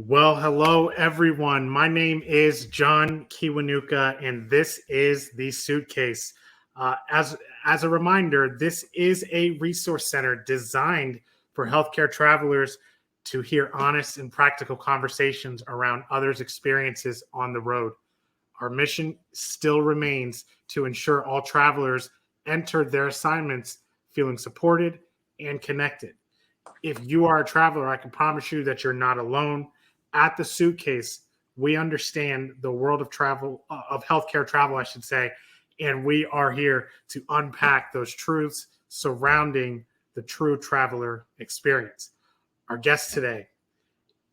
Well, hello everyone. My name is John Kiwanuka, and this is the SuitCASE. As a reminder, this is a resource center designed for healthcare travelers to hear honest and practical conversations around others' experiences on the road. Our mission still remains to ensure all travelers enter their assignments feeling supported and connected. If you are a traveler, I can promise you that you're not alone. At the SuitCASE, we understand the world of travel, of healthcare travel, I should say, and we are here to unpack those truths surrounding the true traveler experience. Our guest today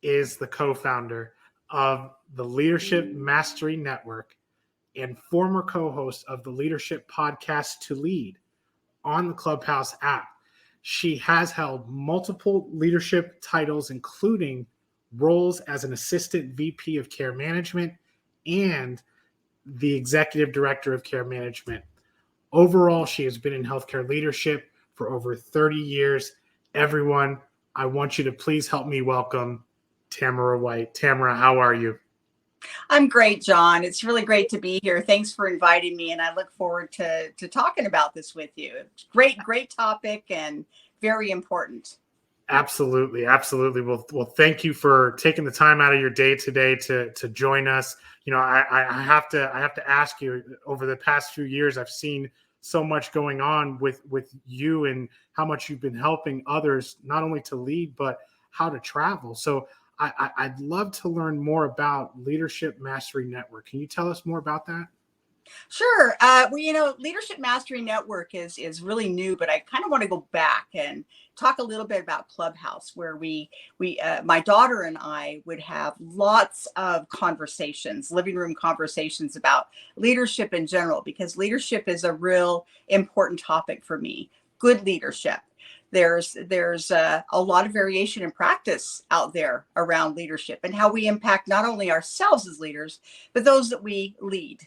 is the co-founder of the Leadership Mastery Network and former co-host of the leadership podcast To Lead on the Clubhouse app. She has held multiple leadership titles, including roles as an assistant VP of care management and the executive director of care management. Overall, she has been in healthcare leadership for over 30 years. Everyone, I want you to please help me welcome Tamara White. Tamara, how are you? I'm great, John. It's really great to be here. Thanks for inviting me, and I look forward to talking about this with you. Great topic and very important. Absolutely. Well, thank you for taking the time out of your day today to join us. You know, I have to ask you. Over the past few years, I've seen so much going on with you and how much you've been helping others, not only to lead but how to travel. So I'd love to learn more about Leadership Mastery Network. Can you tell us more about that? Sure. Leadership Mastery Network is really new, but I kind of want to go back and talk a little bit about Clubhouse, where my daughter and I would have lots of conversations, living room conversations about leadership in general, because leadership is a real important topic for me. Good leadership. There's a lot of variation in practice out there around leadership and how we impact not only ourselves as leaders, but those that we lead.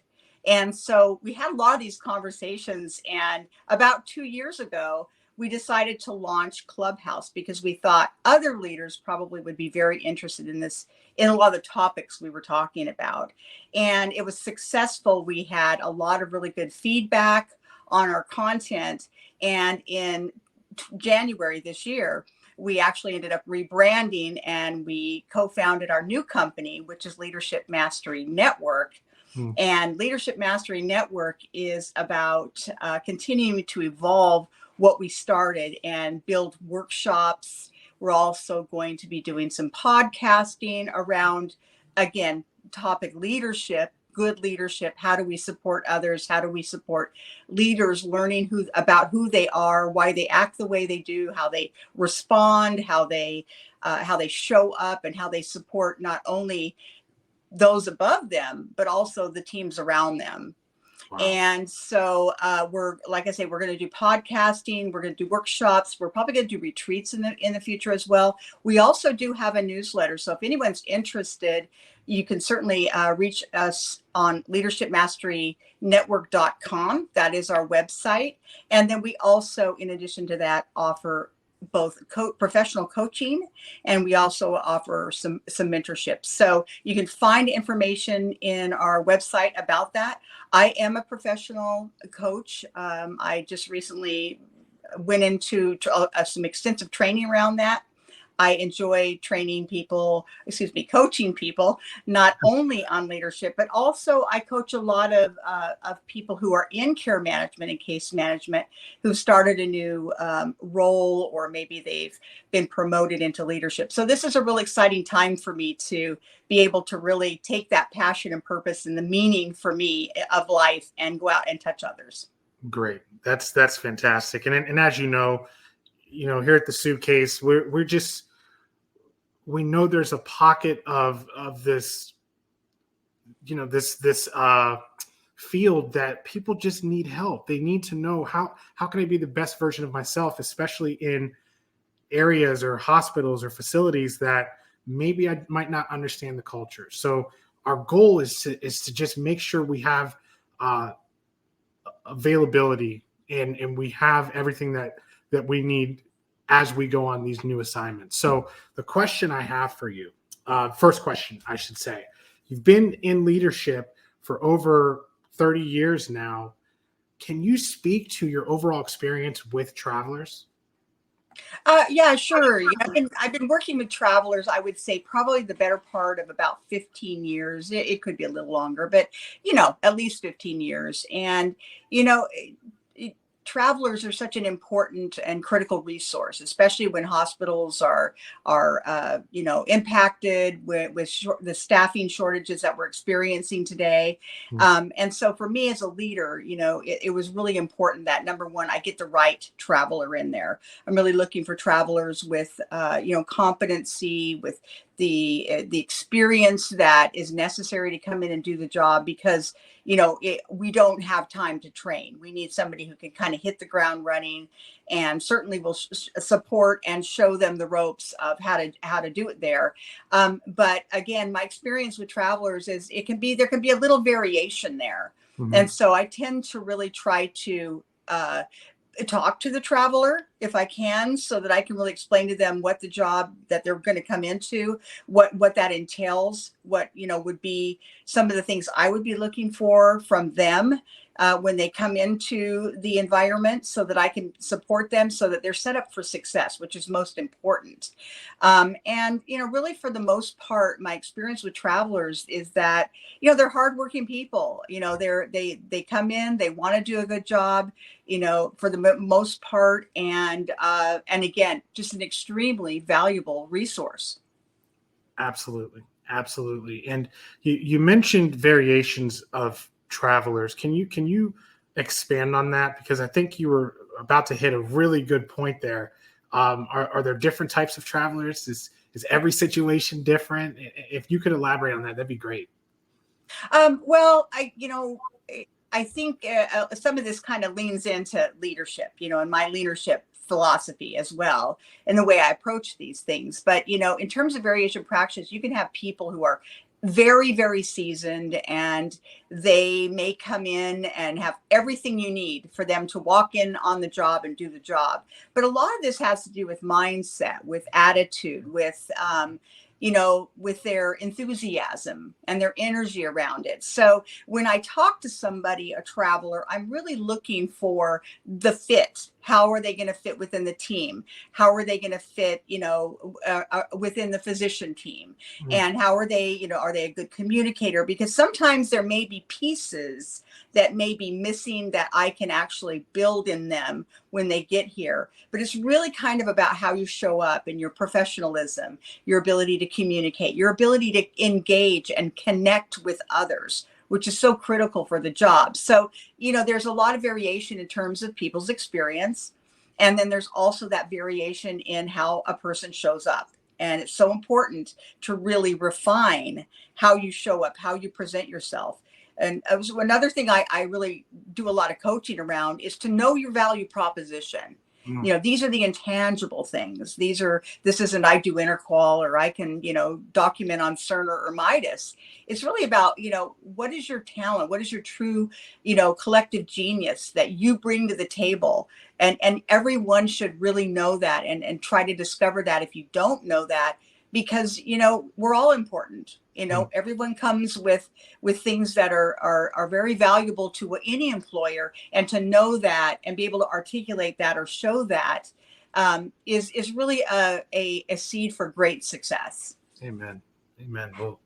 And so we had a lot of these conversations, and about 2 years ago, we decided to launch Clubhouse because we thought other leaders probably would be very interested in this, in a lot of the topics we were talking about. And it was successful. We had a lot of really good feedback on our content. And in January this year, we actually ended up rebranding, and we co-founded our new company, which is Leadership Mastery Network. And Leadership Mastery Network is about continuing to evolve what we started and build workshops. We're also going to be doing some podcasting around, again, topic leadership, good leadership. How do we support others? How do we support leaders learning about who they are, why they act the way they do, how they respond, how they show up, and how they support not only those above them, but also the teams around them. Wow. And so like I say, we're going to do podcasting, we're going to do workshops, we're probably going to do retreats in the future as well. We also do have a newsletter. So if anyone's interested, you can certainly reach us on leadershipmasterynetwork.com. That is our website. And then we also, in addition to that, offer both professional coaching, and we also offer some mentorship. So you can find information in our website about that. I am a professional coach. I just recently went into some extensive training around that. I enjoy coaching people, not only on leadership, but also I coach a lot of people who are in care management and case management, who started a new role, or maybe they've been promoted into leadership. So this is a really exciting time for me to be able to really take that passion and purpose and the meaning for me of life and go out and touch others. Great. That's fantastic. And as you know, here at the SuitCASE, we know there's a pocket of this, this field that people just need help. They need to know how can I be the best version of myself, especially in areas or hospitals or facilities that maybe I might not understand the culture. So our goal is to just make sure we have availability and we have everything that we need as we go on these new assignments. So the question I have for you First question, I should say. You've been in leadership for over 30 years now. Can you speak to your overall experience with travelers? Yeah, sure. I've been working with travelers, I would say probably the better part of about 15 years. It could be a little longer, but at least 15 years. And you know, it, travelers are such an important and critical resource, especially when hospitals are impacted with the staffing shortages that we're experiencing today. Mm. And so for me as a leader, it was really important that number one, I get the right traveler in there. I'm really looking for travelers with, competency, with the experience that is necessary to come in and do the job, because we don't have time to train. We need somebody who can kind of hit the ground running, and certainly will support and show them the ropes of how to do it there. But again, my experience with travelers is there can be a little variation there. Mhm. And so I tend to really try to talk to the traveler if I can, so that I can really explain to them what the job that they're going to come into, what that entails, what would be some of the things I would be looking for from them when they come into the environment, so that I can support them so that they're set up for success, which is most important. And really for the most part, my experience with travelers is that they're hardworking people. They come in, they want to do a good job, for the most part, and again, just an extremely valuable resource. Absolutely. Absolutely. And you mentioned variations of travelers. Can you expand on that? Because I think you were about to hit a really good point there. Are there different types of travelers? Is every situation different? If you could elaborate on that, that'd be great. Well, I think some of this kind of leans into leadership, and my leadership philosophy as well, and the way I approach these things. But in terms of variation practice, you can have people who are very, very seasoned, and they may come in and have everything you need for them to walk in on the job and do the job. But a lot of this has to do with mindset, with attitude, with their enthusiasm and their energy around it. So when I talk to somebody, a traveler, I'm really looking for the fit. How are they going to fit within the team? How are they going to fit, within the physician team? Mm. And how are they a good communicator? Because sometimes there may be pieces that may be missing that I can actually build in them when they get here. But it's really kind of about how you show up and your professionalism, your ability to communicate, your ability to engage and connect with others, which is so critical for the job. So, there's a lot of variation in terms of people's experience. And then there's also that variation in how a person shows up. And it's so important to really refine how you show up, how you present yourself. And another thing I really do a lot of coaching around is to know your value proposition. Mm. These are the intangible things. This isn't I do interqual, or I can, document on Cerner or Midas. It's really about, what is your talent? What is your true, collective genius that you bring to the table? And everyone should really know that, and try to discover that if you don't know that, because, we're all important. Mm. Everyone comes with things that are very valuable to any employer, and to know that and be able to articulate that or show that is really a seed for great success. Amen. Amen. Well,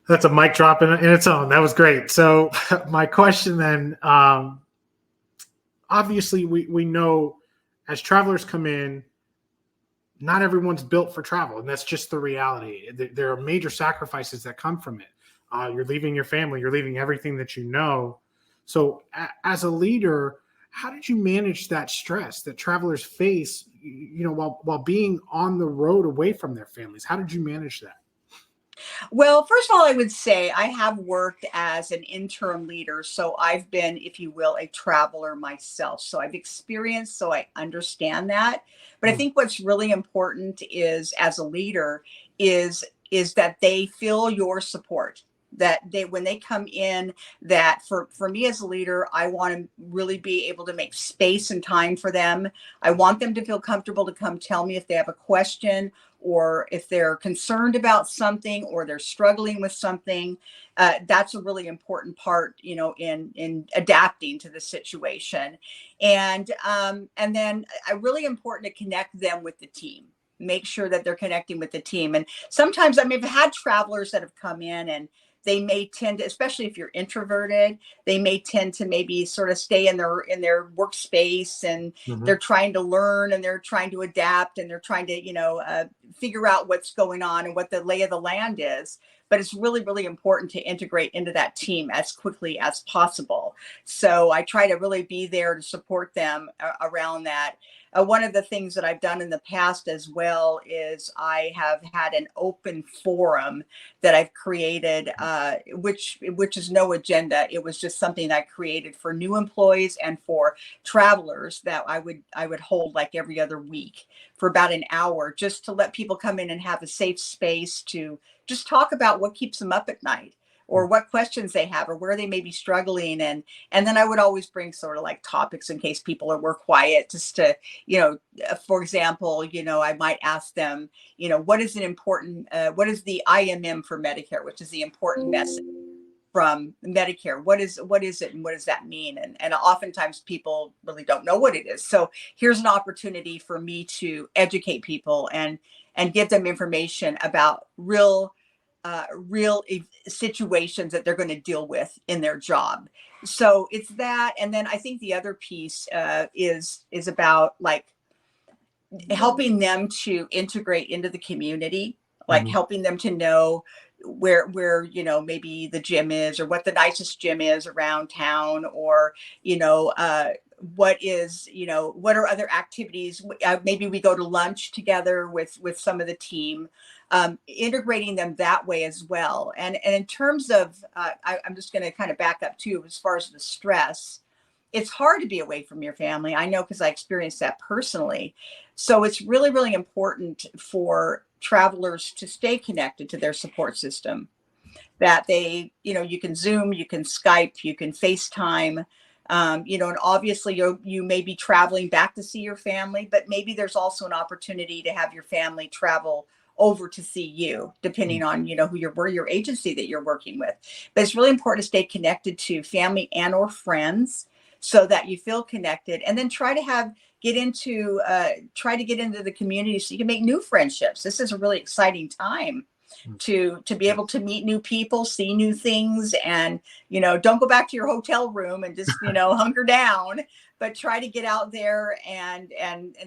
that's a mic drop in its own. That was great. So my question then, obviously we know as travelers come in, not everyone's built for travel, and that's just the reality. There are major sacrifices that come from it. You're leaving your family, you're leaving everything that you know. So as a leader, how did you manage that stress that travelers face, while being on the road away from their families? How did you manage that? Well, first of all, I would say I have worked as an interim leader. So I've been, if you will, a traveler myself. So I've experienced, so I understand that. But I Mm. think what's really important is, as a leader, is that they feel your support. that when they come in, that for me as a leader, I want to really be able to make space and time for them. I want them to feel comfortable to come tell me if they have a question, or if they're concerned about something, or they're struggling with something. That's a really important part, in adapting to the situation. And then really important to connect them with the team. Make sure that they're connecting with the team. And sometimes, I mean, I've had travelers that have come in, and they may tend to, especially if you're introverted, they may tend to maybe sort of stay in their workspace, and they're trying to learn, and they're trying to adapt, and they're trying to, figure out what's going on and what the lay of the land is. But it's really, really important to integrate into that team as quickly as possible. So I try to really be there to support them around that. One of the things that I've done in the past as well is I have had an open forum that I've created, which is no agenda. It was just something I created for new employees and for travelers that I would hold like every other week for about an hour, just to let people come in and have a safe space to just talk about what keeps them up at night, or what questions they have, or where they may be struggling. And then I would always bring sort of like topics in case people were quiet, just to, for example, I might ask them, what is the IMM for Medicare, which is the important message from Medicare. What is it, and what does that mean? And oftentimes people really don't know what it is. So here's an opportunity for me to educate people and give them information about real situations that they're going to deal with in their job. So it's that. And then I think the other piece is about like helping them to integrate into the community, like helping them to know where maybe the gym is, or what the nicest gym is around town, or what are other activities. Maybe we go to lunch together with some of the team. Integrating them that way as well. And in terms of, I'm just going to kind of back up too, as far as the stress, it's hard to be away from your family. I know, because I experienced that personally. So it's really, really important for travelers to stay connected to their support system, that they, you can Zoom, you can Skype, you can FaceTime. And obviously you may be traveling back to see your family, but maybe there's also an opportunity to have your family travel over to see you, depending on, where your agency that you're working with. But it's really important to stay connected to family and or friends, so that you feel connected, and then try to get into the community so you can make new friendships. This is a really exciting time to be able to meet new people, see new things, and don't go back to your hotel room and just hunker down, but try to get out there and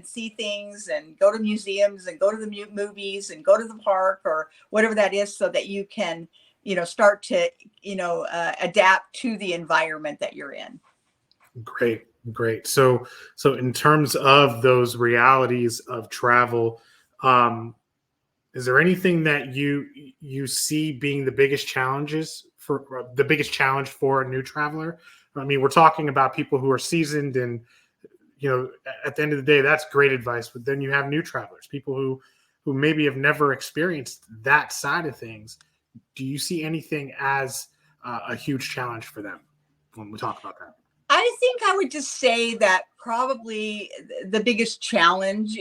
see things, and go to museums, and go to the movies, and go to the park, or whatever that is, so that you can start to adapt to the environment that you're in. Great. So in terms of those realities of travel, is there anything that you see being the biggest challenge for a new traveler? I mean, we're talking about people who are seasoned, and at the end of the day, that's great advice. But then you have new travelers, people who maybe have never experienced that side of things. Do you see anything as a huge challenge for them when we talk about that? I think I would just say that probably the biggest challenge,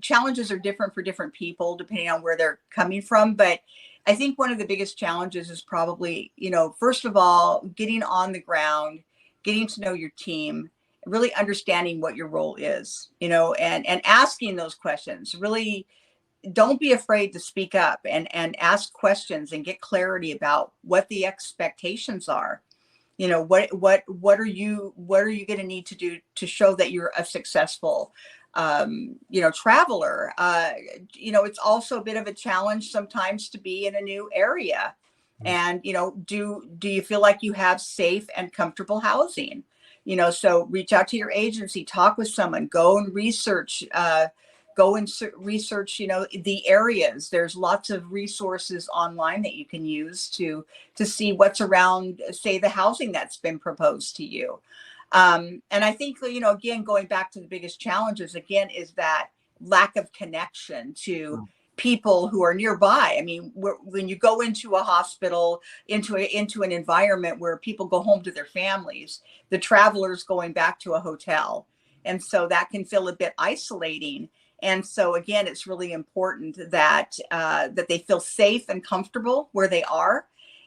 challenges are different for different people depending on where they're coming from. But I think one of the biggest challenges is probably, first of all, getting on the ground, getting to know your team, really understanding what your role is, and asking those questions. Really don't be afraid to speak up and ask questions and get clarity about what the expectations are. What are you going to need to do to show that you're a successful traveler? It's also a bit of a challenge sometimes to be in a new area, and do you feel like you have safe and comfortable housing? So reach out to your agency, talk with someone, go and research the areas. There's lots of resources online that you can use to see what's around, say, the housing that's been proposed to you. And I think, again, going back to the biggest challenges again, is that lack of connection to people who are nearby. I mean, when you go into a hospital, into an environment where people go home to their families, the traveler's going back to a hotel. And so that can feel a bit isolating. And so again, it's really important that that they feel safe and comfortable where they are.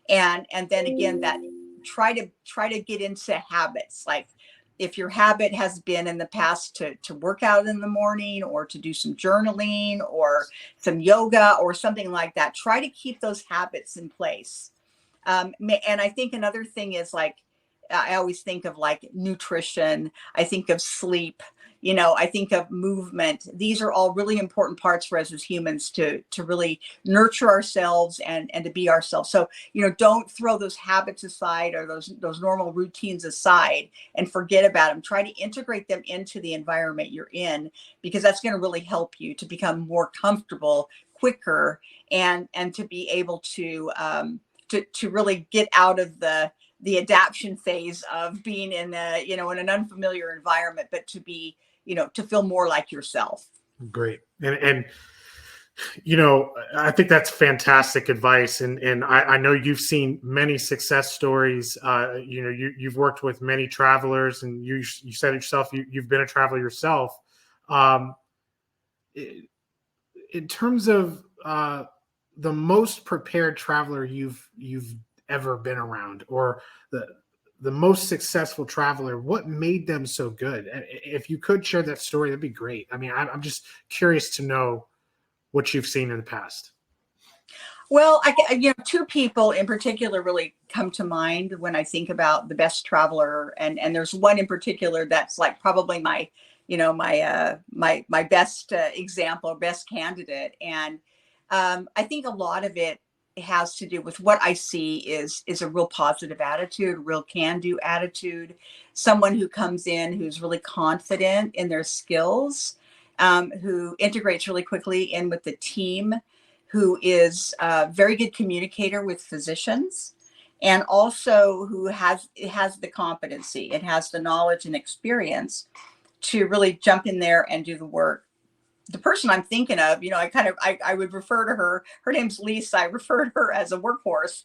And then again, that try to get into habits. Like if your habit has been in the past to work out in the morning, or to do some journaling or some yoga or something like that, try to keep those habits in place. And I think another thing is, like, I always think of like nutrition, I think of sleep, I think of movement. These are all really important parts for us as humans to really nurture ourselves and to be ourselves. So, don't throw those habits aside, or those normal routines aside and forget about them. Try to integrate them into the environment you're in, because that's going to really help you to become more comfortable quicker, and to be able to really get out of the adaptation phase of being in in an unfamiliar environment, but to be, to feel more like yourself. Great. And I think that's fantastic advice. And I know you've seen many success stories. You've worked with many travelers, and you said it yourself, you've been a traveler yourself. In terms of the most prepared traveler you've ever been around, or the most successful traveler, what made them so good? If you could share that story, that'd be great. I mean, I'm just curious to know what you've seen in the past. Well, two people in particular really come to mind when I think about the best traveler, and there's one in particular that's like probably my best example, best candidate. And I think a lot of it has to do with what I see is a real positive attitude, real can-do attitude, someone who comes in who's really confident in their skills, who integrates really quickly in with the team, who is a very good communicator with physicians, and also who has the competency, it has the knowledge and experience to really jump in there and do the work. The person I'm thinking of, I would refer to her. Her name's Lisa. I refer to her as a workhorse,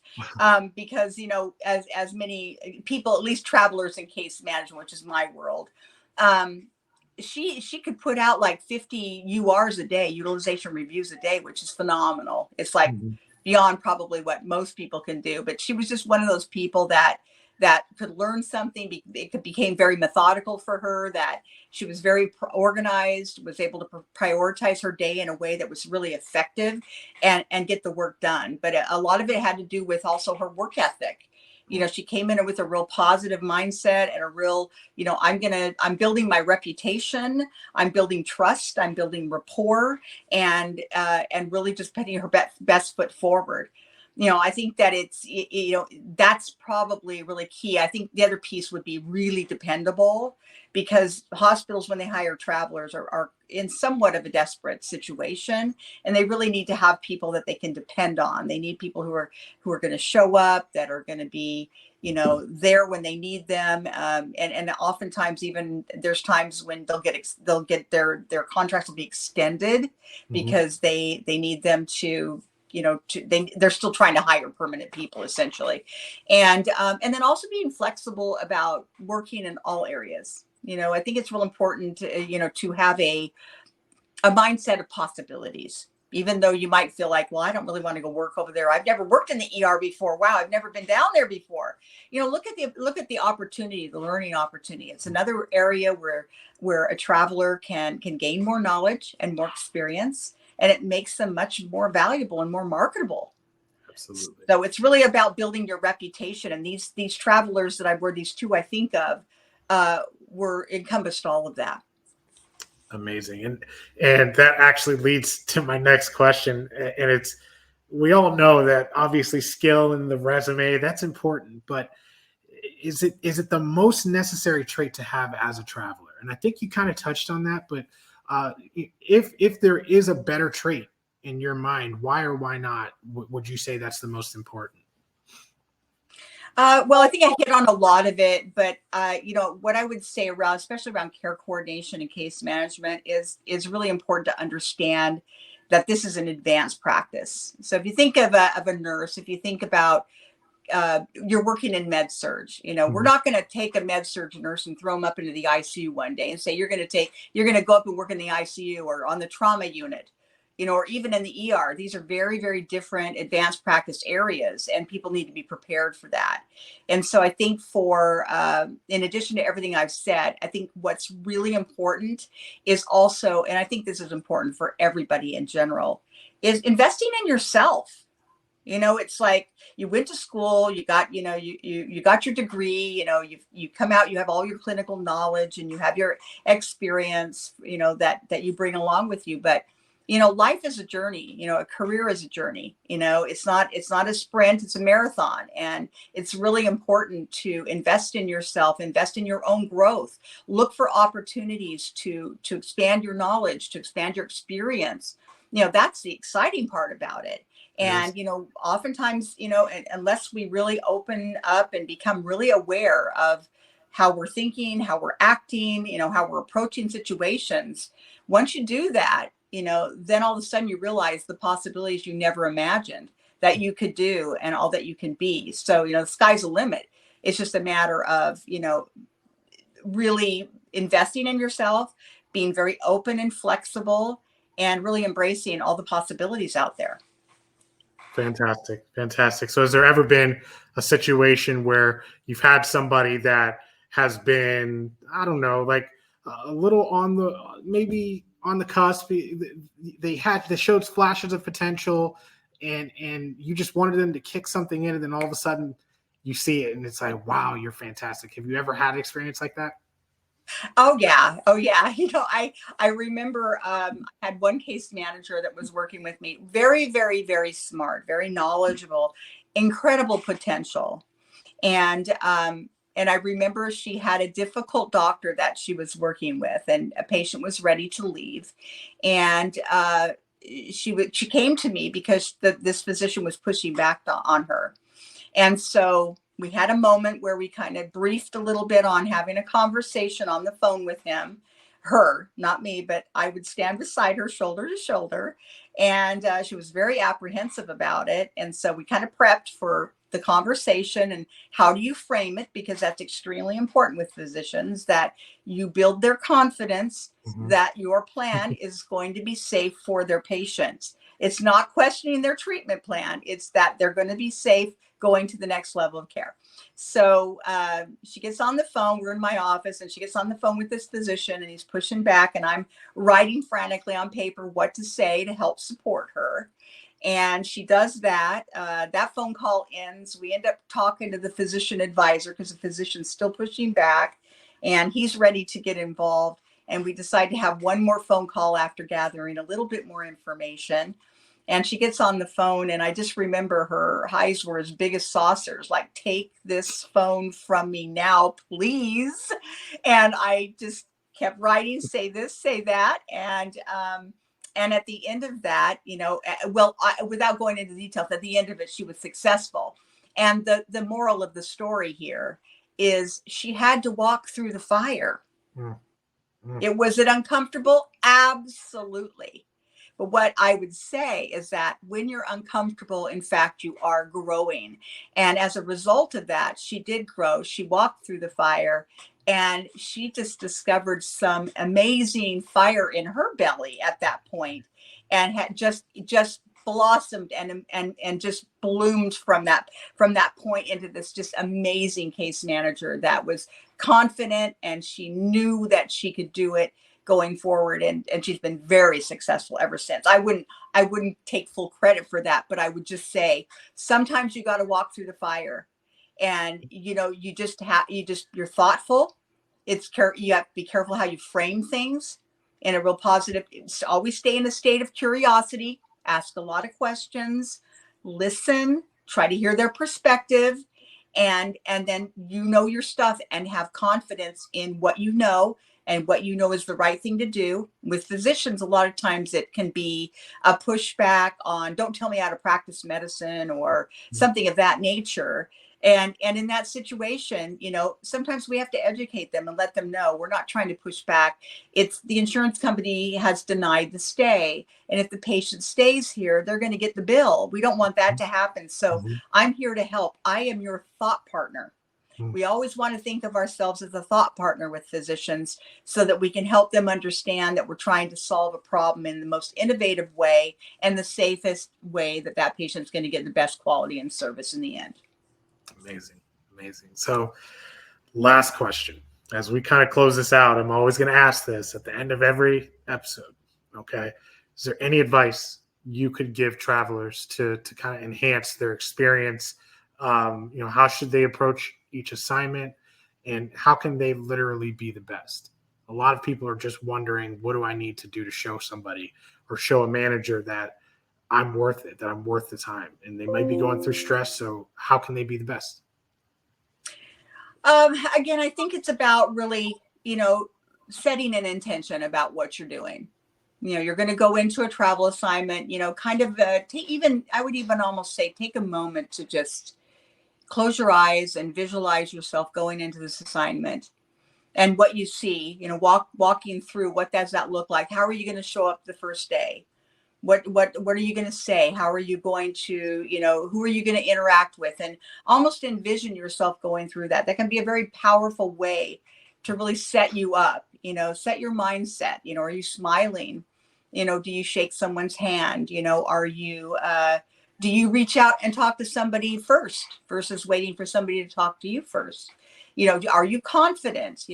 because as many people, at least travelers in case management, which is my world, she could put out like 50 URs a day, utilization reviews a day, which is phenomenal. It's like beyond probably what most people can do. But she was just one of those people that could learn something. It became very methodical for her, that she was very organized, was able to prioritize her day in a way that was really effective and get the work done. But a lot of it had to do with also her work ethic. She came in with a real positive mindset and a real, I'm building my reputation, I'm building trust, I'm building rapport, and really just putting her best foot forward. I think that it's, that's probably really key. I think the other piece would be really dependable, because hospitals, when they hire travelers, are in somewhat of a desperate situation, and they really need to have people that they can depend on. They need people who are going to show up, that are going to be, there when they need them. And oftentimes, even there's times when they'll get their contracts will be extended because they need them to, they're still trying to hire permanent people, essentially. And then also being flexible about working in all areas. I think it's real important to, to have a mindset of possibilities, even though you might feel like, well, I don't really want to go work over there. I've never worked in the ER before. Wow, I've never been down there before. Look at the opportunity, the learning opportunity. It's another area where a traveler can gain more knowledge and more experience, and it makes them much more valuable and more marketable. Absolutely. So it's really about building your reputation. And these travelers that these two I think of, were encompassed all of that. Amazing. And that actually leads to my next question. And it's, we all know that obviously skill in the resume, that's important, but is it the most necessary trait to have as a traveler? And I think you kind of touched on that, but if there is a better trait in your mind, why or why not would you say that's the most important? Well, I think I hit on a lot of it, but what I would say especially around care coordination and case management is really important to understand that this is an advanced practice. So if you think of a nurse, if you think about you're working in med surge, you know, we're not going to take a med surge nurse and throw them up into the ICU one day and say, you're going to go up and work in the ICU or on the trauma unit, you know, or even in the ER. These are very, very different advanced practice areas, and people need to be prepared for that. And so I think in addition to everything I've said, I think what's really important is also, and I think this is important for everybody in general, is investing in yourself. You know, it's like you went to school, you got, you know, you got your degree, you know, you come out, you have all your clinical knowledge and you have your experience, you know, that you bring along with you. But, you know, life is a journey, you know, a career is a journey, you know, it's not a sprint, it's a marathon. And it's really important to invest in yourself, invest in your own growth, look for opportunities to expand your knowledge, to expand your experience. You know, that's the exciting part about it. And, you know, oftentimes, you know, unless we really open up and become really aware of how we're thinking, how we're acting, you know, how we're approaching situations, once you do that, you know, then all of a sudden you realize the possibilities you never imagined that you could do and all that you can be. So, you know, the sky's the limit. It's just a matter of, you know, really investing in yourself, being very open and flexible, and really embracing all the possibilities out there. Fantastic. Fantastic. So has there ever been a situation where you've had somebody that has been, I don't know, like a little on the, maybe on the cusp, they showed flashes of potential and you just wanted them to kick something in, and then all of a sudden you see it and it's like, wow, you're fantastic. Have you ever had an experience like that? Oh yeah. Oh yeah. You know, I remember I had one case manager that was working with me, very, very, very smart, very knowledgeable, incredible potential. And I remember she had a difficult doctor that she was working with, and a patient was ready to leave. And she came to me because this physician was pushing back on her. And so we had a moment where we kind of briefed a little bit on having a conversation on the phone with him, her, not me, but I would stand beside her shoulder to shoulder. And she was very apprehensive about it. And so we kind of prepped for the conversation and how do you frame it? Because that's extremely important with physicians, that you build their confidence that your plan is going to be safe for their patients. It's not questioning their treatment plan. It's that they're going to be safe going to the next level of care. So she gets on the phone. We're in my office, and she gets on the phone with this physician, and he's pushing back, and I'm writing frantically on paper what to say to help support her. And she does that. That phone call ends. We end up talking to the physician advisor because the physician's still pushing back, and he's ready to get involved. And we decide to have one more phone call after gathering a little bit more information. And she gets on the phone, and I just remember her eyes were as big as saucers, like, take this phone from me now, please. And I just kept writing, say this, say that. And at the end of that, you know, without going into details, at the end of it, she was successful. And the moral of the story here is she had to walk through the fire. Was it uncomfortable? Absolutely. But what I would say is that when you're uncomfortable, in fact, you are growing. And as a result of that, she did grow. She walked through the fire, and she just discovered some amazing fire in her belly at that point, and had just blossomed and just bloomed from that point into this just amazing case manager that was confident, and she knew that she could do it going forward, and she's been very successful ever since. I wouldn't take full credit for that, but I would just say sometimes you got to walk through the fire, and you know, you're thoughtful. You have to be careful how you frame things in a real positive. Always stay in a state of curiosity, ask a lot of questions, listen, try to hear their perspective, and then you know your stuff and have confidence in what you know, and what you know is the right thing to do. With physicians, a lot of times it can be a pushback on, don't tell me how to practice medicine or something of that nature. And in that situation, sometimes we have to educate them and let them know we're not trying to push back. It's the insurance company has denied the stay. And if the patient stays here, they're going to get the bill. We don't want that to happen. So Mhm. I'm here to help. I am your thought partner. Mhm. We always want to think of ourselves as a thought partner with physicians so that we can help them understand that we're trying to solve a problem in the most innovative way and the safest way that that patient's going to get the best quality and service in the end. Amazing. Amazing. So, last question. As we kind of close this out, I'm always going to ask this at the end of every episode. Okay. Is there any advice you could give travelers to kind of enhance their experience? How should they approach each assignment, and how can they literally be the best? A lot of people are just wondering, what do I need to do to show somebody or show a manager that I'm worth it, that I'm worth the time? And they might be going through stress. So how can they be the best? Again, I think it's about really, setting an intention about what you're doing. You're going to go into a travel assignment, kind of I would even almost say take a moment to just close your eyes and visualize yourself going into this assignment and what you see, walking through what does that look like? How are you going to show up the first day? What are you going to say? How are you going to, who are you going to interact with? And almost envision yourself going through that. That can be a very powerful way to really set you up, set your mindset. Are you smiling? Do you shake someone's hand? Do you reach out and talk to somebody first versus waiting for somebody to talk to you first? Are you confident?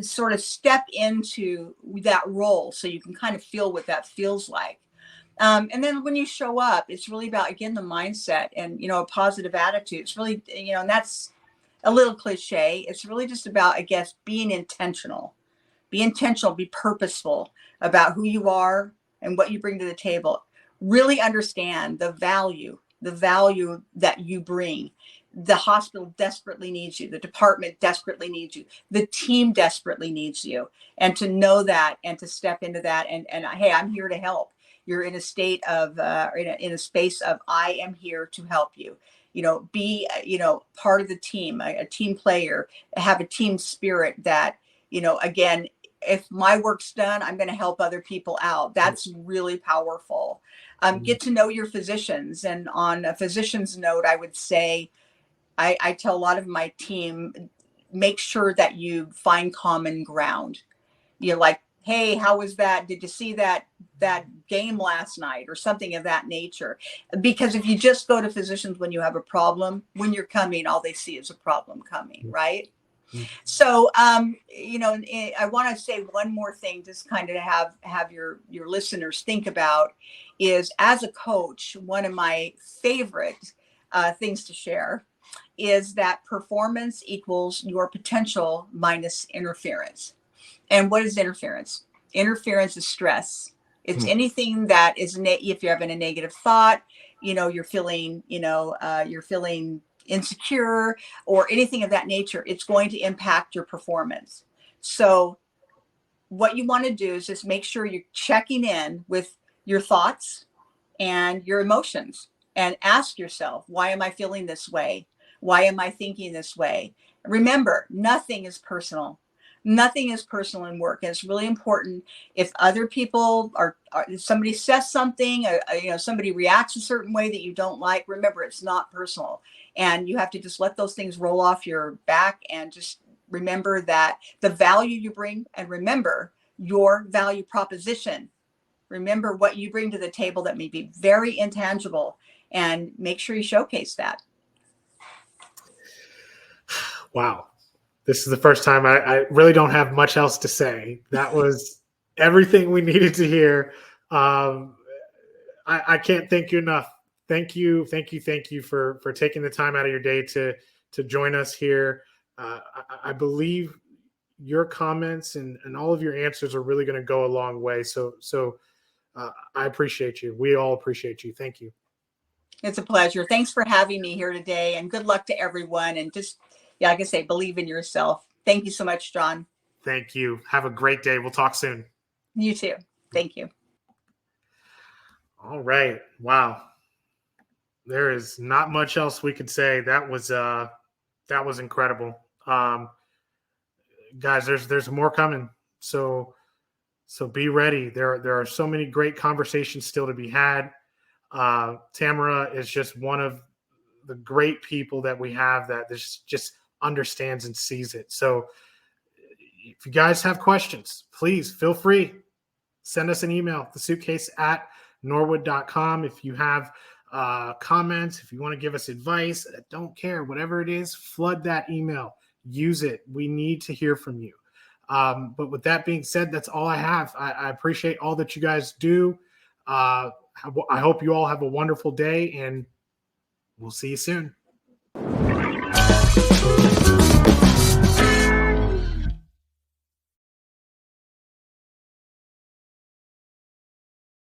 Sort of step into that role so you can kind of feel what that feels like. And then when you show up, it's really about, again, the mindset and, a positive attitude. It's really, and that's a little cliche. It's really just about, I guess, being intentional. Be intentional, be purposeful about who you are and what you bring to the table. Really understand the value that you bring. The hospital desperately needs you. The department desperately needs you. The team desperately needs you. And to know that and to step into that and hey, I'm here to help. You're in a state of, in a space of, I am here to help you. Be, part of the team, a team player, have a team spirit that, again, if my work's done, I'm going to help other people out. That's really powerful. Get to know your physicians. And on a physician's note, I would say, I tell a lot of my team, make sure that you find common ground. You're like, hey, how was that? Did you see that game last night or something of that nature? Because if you just go to physicians when you have a problem, when you're coming, all they see is a problem coming, right? So, I want to say one more thing, just kind of to have your listeners think about is, as a coach, one of my favorite things to share is that performance equals your potential minus interference. And what is interference? Interference is stress. It's anything that is if you're having a negative thought, you're feeling, you're feeling insecure or anything of that nature, it's going to impact your performance. So what you want to do is just make sure you're checking in with your thoughts and your emotions and ask yourself, why am I feeling this way? Why am I thinking this way? Remember, nothing is personal. Nothing is personal in work. And it's really important if other people if somebody says something, somebody reacts a certain way that you don't like, remember, it's not personal. And you have to just let those things roll off your back and just remember that the value you bring, and remember your value proposition. Remember what you bring to the table that may be very intangible, and make sure you showcase that. Wow. This is the first time I really don't have much else to say. That was everything we needed to hear. I can't thank you enough. Thank you for taking the time out of your day to join us here. I believe your comments and all of your answers are really going to go a long way. So I appreciate you. We all appreciate you. Thank you. It's a pleasure. Thanks for having me here today, and good luck to everyone. And just, like I say, believe in yourself. Thank you so much, John. Thank you. Have a great day. We'll talk soon. You too. Thank you. All right. Wow. There is not much else we could say. That was incredible. Guys, there's more coming. So be ready. There are so many great conversations still to be had. Tamara is just one of the great people that we have that just understands and sees it. So if you guys have questions, please feel free. Send us an email, thesuitcase@norwood.com. If you have comments, if you want to give us advice, don't care, whatever it is, flood that email. Use it. We need to hear from you. But with that being said, that's all I have. I appreciate all that you guys do. I hope you all have a wonderful day, and we'll see you soon.